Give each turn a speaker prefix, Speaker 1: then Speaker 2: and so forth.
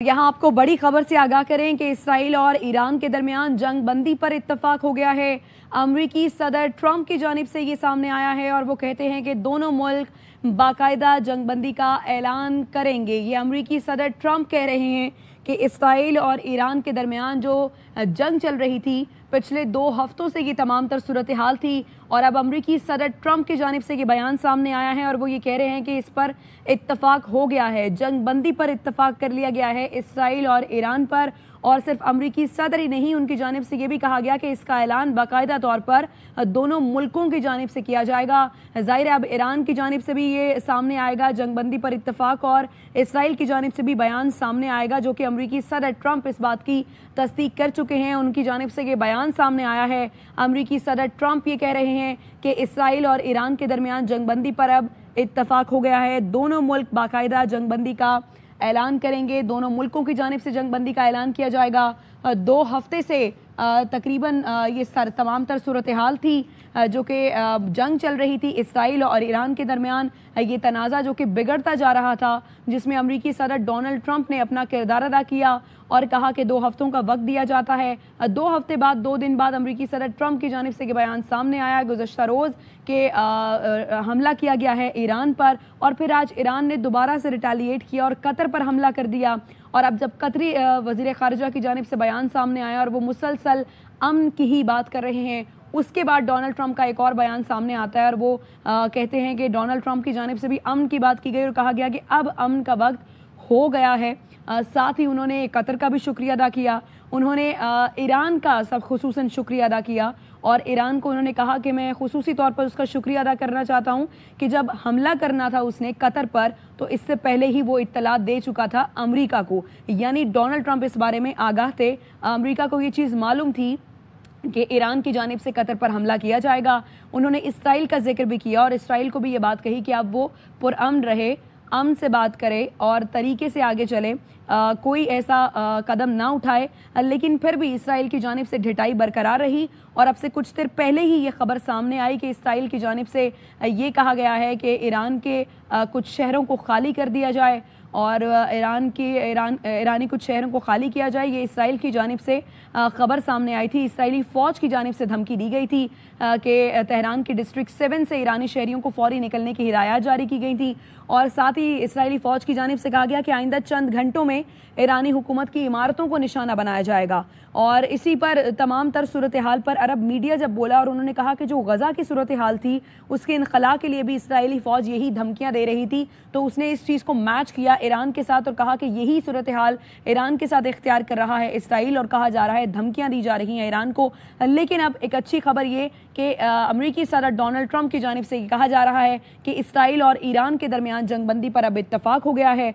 Speaker 1: यहाँ आपको बड़ी खबर से आगाह करें कि इसराइल और ईरान के दरमियान जंग बंदी पर इत्तफाक हो गया है। अमरीकी सदर ट्रंप की जानिब से ये सामने आया है और वो कहते हैं कि दोनों मुल्क बाकायदा जंग बंदी का ऐलान करेंगे। ये अमरीकी सदर ट्रंप कह रहे हैं कि इसराइल और ईरान के दरमियान जो जंग चल रही थी पिछले 2 हफ्तों से ये तमाम तर सूरत हाल थी और अब अमरीकी सदर ट्रंप की जानिब से ये बयान सामने आया है और वो ये कह रहे हैं कि इस पर इत्तफाक हो गया है, जंग बंदी पर इत्तफाक कर लिया गया है इसराइल और ईरान पर। और सिर्फ अमरीकी सदर ही नहीं, उनकी जानिब से ये भी कहा गया कि इसका ऐलान बाकायदा तौर पर दोनों मुल्कों की जानिब से किया जाएगा। ज़ाहिर है अब ईरान की जानिब से भी ये सामने आएगा जंग बंदी पर इत्तफाक और इसराइल की जानिब से भी बयान सामने आएगा, जो कि अमरीकी सदर ट्रंप इस बात की तस्दीक कर चुके हैं। उनकी जानिब से ये बयान सामने आया है। अमरीकी सदर ट्रंप ये कह रहे हैं कि इसराइल और ईरान के दरमियान जंग बंदी पर अब इत्तफाक हो गया है, दोनों मुल्क बाकायदा जंग बंदी का ऐलान करेंगे, दोनों मुल्कों की जानिब से जंग बंदी का ऐलान किया जाएगा। 2 हफ्ते से तकरीबन ये तमाम तर सूरत हाल थी जो कि जंग चल रही थी इसराइल और ईरान के दरमियान, ये तनाज़ा जो कि बिगड़ता जा रहा था, जिसमें अमरीकी सदर डोनाल्ड ट्रंप ने अपना किरदार अदा किया और कहा कि 2 हफ्तों का वक्त दिया जाता है। 2 हफ्ते बाद 2 दिन बाद अमरीकी सदर ट्रंप की जानिब से ये बयान सामने आया गुज़श्ता रोज़ के हमला किया गया है ईरान पर और फिर आज ईरान ने दोबारा से रिटेलिएट किया और कतर पर हमला कर दिया। और अब जब कतरी वज़ीर ख़ारिजा की जानिब से बयान सामने आया और वो मुसलसल अमन की ही बात कर रहे हैं, उसके बाद डोनाल्ड ट्रंप का एक और बयान सामने आता है और वो कहते हैं कि डोनाल्ड ट्रंप की जानिब से भी अमन की बात की गई और कहा गया कि अब अमन का वक्त हो गया है। साथ ही उन्होंने कतर का भी शुक्रिया अदा किया, उन्होंने ईरान का सब खुसूसन शुक्रिया अदा किया और ईरान को उन्होंने कहा कि मैं खुसूसी तौर पर उसका शुक्रिया अदा करना चाहता हूं कि जब हमला करना था उसने कतर पर तो इससे पहले ही वो इत्तलात दे चुका था अमेरिका को, यानी डोनाल्ड ट्रंप इस बारे में आगाह थे। अमेरिका को ये चीज़ मालूम थी कि ईरान की जानिब से कतर पर हमला किया जाएगा। उन्होंने इसराइल का जिक्र भी किया और इसराइल को भी ये बात कही कि अब वो पुरअमन रहे, अमन से बात करे और तरीके से आगे चले, कोई ऐसा कदम ना उठाए। लेकिन फिर भी इसराइल की जानिब से ढिठाई बरकरार रही और अब से कुछ देर पहले ही ये खबर सामने आई कि इसराइल की जानिब से ये कहा गया है कि ईरान के कुछ शहरों को खाली कर दिया जाए और ईरानी कुछ शहरों को खाली किया जाए। ये इसराइल की जानिब से खबर सामने आई थी। इसराइली फ़ौज की जानिब से धमकी दी गई थी कि तेहरान के डिस्ट्रिक्ट 7 से ईरानी शहरियों को फौरी निकलने की हिदायत जारी की गई थी और साथ ही इसराइली फ़ौज की जानिब से कहा गया कि आइंदा चंद घंटों में ईरानी हुकूमत की इमारतों को निशाना बनाया जाएगा। और इसी पर तमाम तर सूरत हाल पर अरब मीडिया जब बोला और उन्होंने कहा कि जो गज़ा की सूरत हाल थी उसके इनखला के लिए भी इसराइली फ़ौज यही धमकियाँ दे रही थी, तो उसने इस चीज़ को मैच किया ईरान के साथ और कहा कि यही सूरत हाल ईरान के साथ इख्तियार कर रहा है इसराइल और कहा जा रहा है धमकियाँ दी जा रही हैं ईरान को। लेकिन अब एक अच्छी खबर ये कि अमरीकी सदर डोनाल्ड ट्रंप की जानिब से कहा जा रहा है कि इसराइल और ईरान के दरमियान जंग बंदी पर अब इत्तफाक हो गया है।